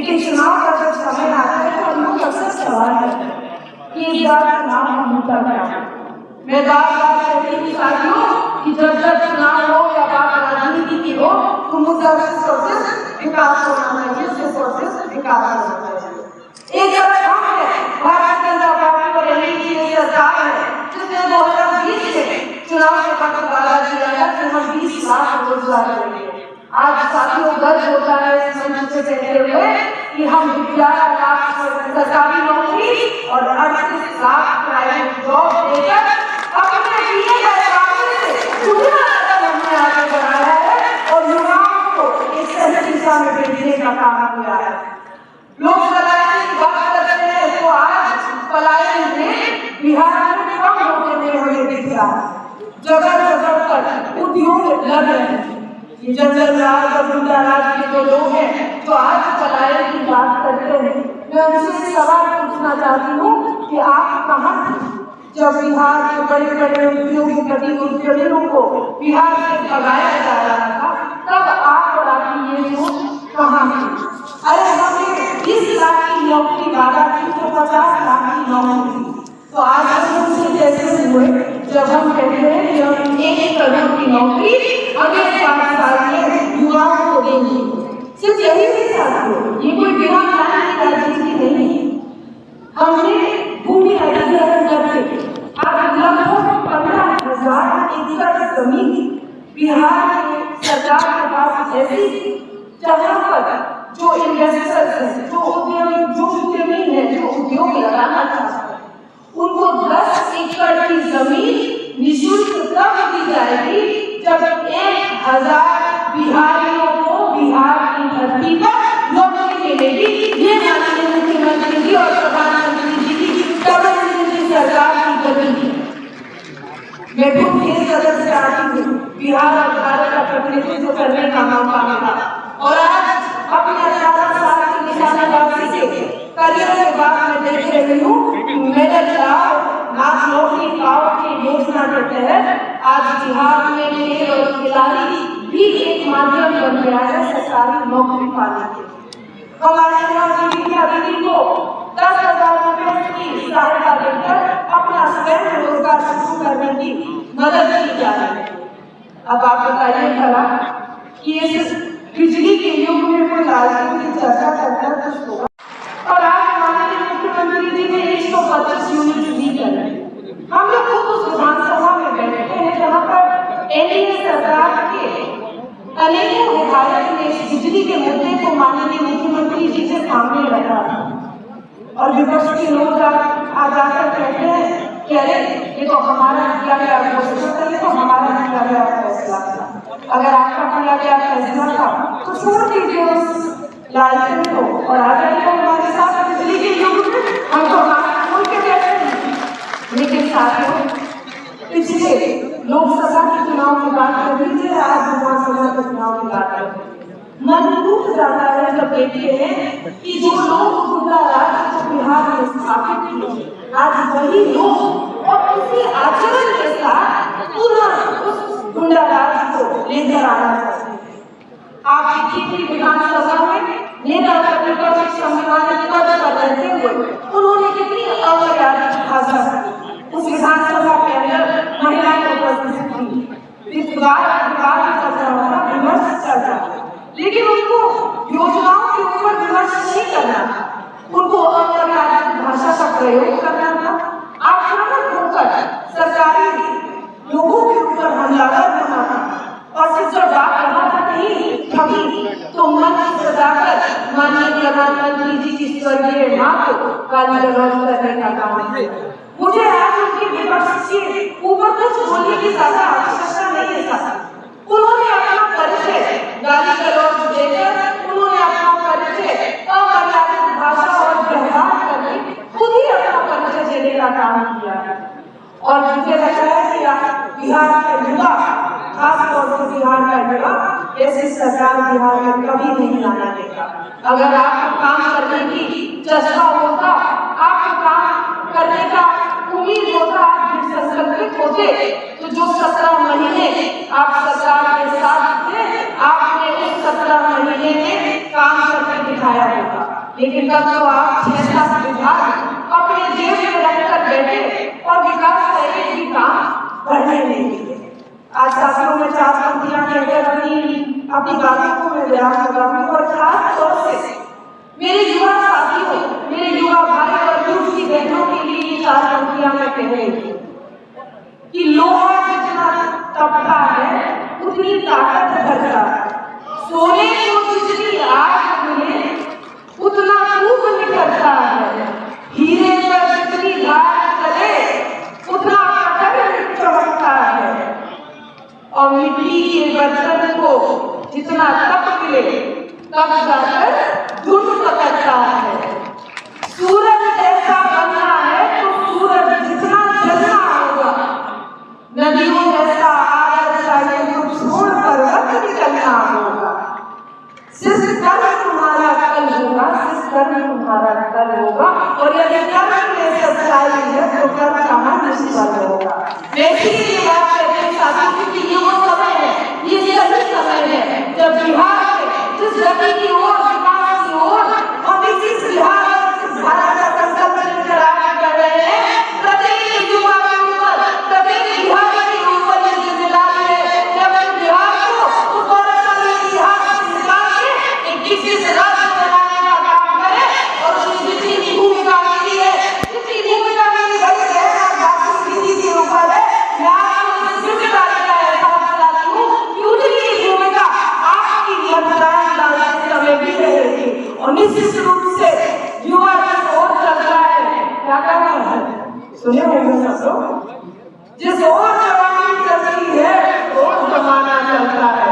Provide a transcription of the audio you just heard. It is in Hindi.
लेकिन चुनाव का जब समय आता है तो हम लोग अक्सर सवाल करते हैं कि इस बार चुनाव में मुद्दा क्या है। मैं बार-बार कहती हूँ साथियों कि जब चुनाव हो या बात राजनीति की हो तो मुद्दा सिर्फ और सिर्फ विकास होना चाहिए, सिर्फ और सिर्फ विकास होना चाहिए। एक तरफ हम है भारतीय जनता पार्टी और एनडीए की सरकार है जिसने 2020 में चुनाव के वक्त वादा किया था कि हम 20 लाख रोजगार देंगे। आज साथियों गर्व होता है इस मंच से कहते हुए कि हम 11 लाख सरकारी नौकरी और 38 लाख प्राइवेट जॉब देकर अपने दिए गए वादे से दुगना कदम हमने आगे बढ़ाया है और युवाओं को एक सही दिशा में भेजने का काम किया है। लोग पलायन की बात करते हैं तो आज पलायन में बिहार में कम होते हुए हमें दिख रहा है। जगह जगह पर उद्योग लग रहे हैं। ये जंगल राज और गुंडा राज के जो लोग हैं जो आज पलायन की बात करते हैं, मैं उनसे सवाल पूछना चाहती हूँ कि आप कहाँ थे जब बिहार के बड़े बड़े उद्योगपतियों को बिहार से भगाया जा रहा था? तब आप और आपकी ये सोच कहाँ थी? अरे हमने 20 लाख की नौकरी वादा की तो 50 लाख की नौकरी, तो आज हम उनसे कैसे हुए जब हम कहते हैं कि हम 1 करोड़ की नौकरी अगले 5 साल में युवाओं को देंगे? सिर्फ यही नहीं साथियों, ये कोई बिना प्लान की राजनीति नहीं है। हमने भूमि अधिग्रहण करके आज लगभग 15,000 एकड़ जमीन बिहार की सरकार के पास ऐसी जगह पर जो इन्वेस्टर्स हैं, जो उद्यमी हैं, जो उद्योग लगाना चाहते हैं, उनको 10 एकड़ की जमीन निःशुल्क तब दी जाएगी जब 1000 बिहारियों को बिहार की धरती पर नौकरी मिलेगी। ये माननीय मुख्यमंत्री जी और प्रधानमंत्री जी की कमलनाथ सरकार की गति है। मैं खुद के सदस्य आती हूँ, बिहार और भारत का प्रतिनिधित्व करने का मौका मिला और आज अपने 18 साल की निशानेबाजी के करियर के बाद मैं देख रही हूँ मेडल लाओ नाथ नौकरी पाओ की योजना के तहत आज बिहार में खेल और खिलाड़ी भी एक माध्यम बन गया है सरकारी नौकरी पाने के। हमारे यहाँ दीदी को 10,000 रुपए की सहायता देकर अपना स्वयं रोजगार शुरू करने की मदद की जा रही है। अब आप बताइए भला कि इस बिजली के युग में कोई राजनीति की चर्चा करता है कुछ होगा? और आज माननीय मुख्यमंत्री जी ने 125 यूनिट दी कर हम लोग खुद उस विधानसभा में बैठे हैं जहाँ पर एनडीए सरकार के अनेकों विधायक ने बिजली के मुद्दे को माननीय मुख्यमंत्री जी के सामने रखा और विपक्ष के लोग आज आकर कहते हैं कि अरे ये तो हमारा किया गया घोषणा था, ये तो हमारा किया गया फैसला था। अगर आपका किया गया फैसला था तो छोड़ दीजिए उस लालचन को और आ जाइए हमारे साथ बिजली के युग में। हम तो हाथ खोल के बैठे हैं। लेकिन साथियों, पिछले लोकसभा के चुनाव की बात कर लीजिए, आज विधानसभा के चुनाव की बात कर लीजिए, मन टूट जाता है जब देखते हैं कि जो लोग गुंडा राज को बिहार में स्थापित किए आज वही लोग और उसी आचरण के साथ पूरा उस गुंडा राज को लेकर आना चाहते हैं। आप देखिए विधानसभा में नेता प्रतिपक्ष सम्मानित पद पर रहते हुए उन्होंने कितनी अमर्यादित भाषा की। उस विधानसभा के अंदर महिलाएं उपस्थित थी, विमर्श चल रहा है, लेकिन उनको योजनाओं के ऊपर विमर्श नहीं करना था, उनको अमर्यादित भाषा का प्रयोग करना था, आक्रामक होकर सरकारी लोगों के ऊपर हमलावर होना था और फिर जब बात करना था नहीं थमी तो मंच सजाकर माननीय प्रधानमंत्री जी की स्वर्गीय मां को गाली गलौज करने का काम किया। मुझे आज उनके विपक्ष के ऊपर कुछ बोलने की ज्यादा आवश्यकता नहीं है। उन्होंने अपना परिचय गाली गलौज देकर, उन्होंने अपना परिचय अमर्यादित भाषा और व्यवहार करके खुद ही अपना परिचय देने का काम किया है। और मुझे लगता है कि बिहार का युवा, खासतौर से बिहार का युवा, ऐसी सरकार बिहार में कभी नहीं आना देगा। अगर आपको काम करने की चेष्टा होता, आपको काम करने का उम्मीद होता, आप संकल्पित होते, तो जो 17 महीने आप सरकार के साथ थे, आपने उस 17 महीने में काम करके दिखाया होगा। लेकिन तब तो आप 6-7 विभाग अपने जेब में रखकर बैठे और विकास का एक भी काम करने नहीं दिए। आज साथियों में 4 पंक्तियां कहकर अपनी बातों को मैं विराम लगाऊंगी और खास तौर से मेरे युवा साथियों, मेरे युवा भाई और युवा की बहनों के लिए ये 4 पंक्तियां मैं कह रही हूँ कि लोहा जितना तपता है उतनी ताकत भरता है, सोने को जितनी आग मिले उतना खूब निकलता है, हीरे पर जितनी धार चले उतना कटर चमकता है, और मिट्टी के बर्तन को जितना तप मिले तब जाकर धुन पकड़ता है। सूरज जैसा बनना है तो सूरज जितना जलना होगा, नदियों जैसा आदर चाहिए तो छोड़ पर्वत निकलना होगा। सिर्फ कर्म तुम्हारा कल होगा, सिर्फ कर्म तुम्हारा कल होगा, और यदि कर्म में सच्चाई है तो कर्म कहाँ निष्फल होगा। वैसे ही बात कहते हैं साथी, क्योंकि ये वो समय है, ये सही समय है जब बिहार में जिस गति की ओर, विकास की ओर हम इस बिहार भारत का संकल्प लेकर आगे बढ़ रहे हैं, प्रत्येक युवा के ऊपर, प्रत्येक बिहार के ऊपर ये जिम्मेदारी है कि अपने बिहार को उस गौरवशाली इतिहास से निकाल के एक विशिष्ट राज्य बनाने का काम करे। और उसकी जितनी भूमिका मिली है, जितनी भूमिका मिली बड़ी गहरा बात स्थिति के ऊपर है, मैं आपको इस जिम्मेदारी का एहसास दिलाती हूँ कि उतनी भूमिका आपकी मतदान डालते समय भी रहेगी। और निश्चित रूप से युवा जिस ओर चल रहा है, क्या कहना है, सुने होंगे सब लोग, जिस ओर जवानी चलती है वो जमाना चलता है।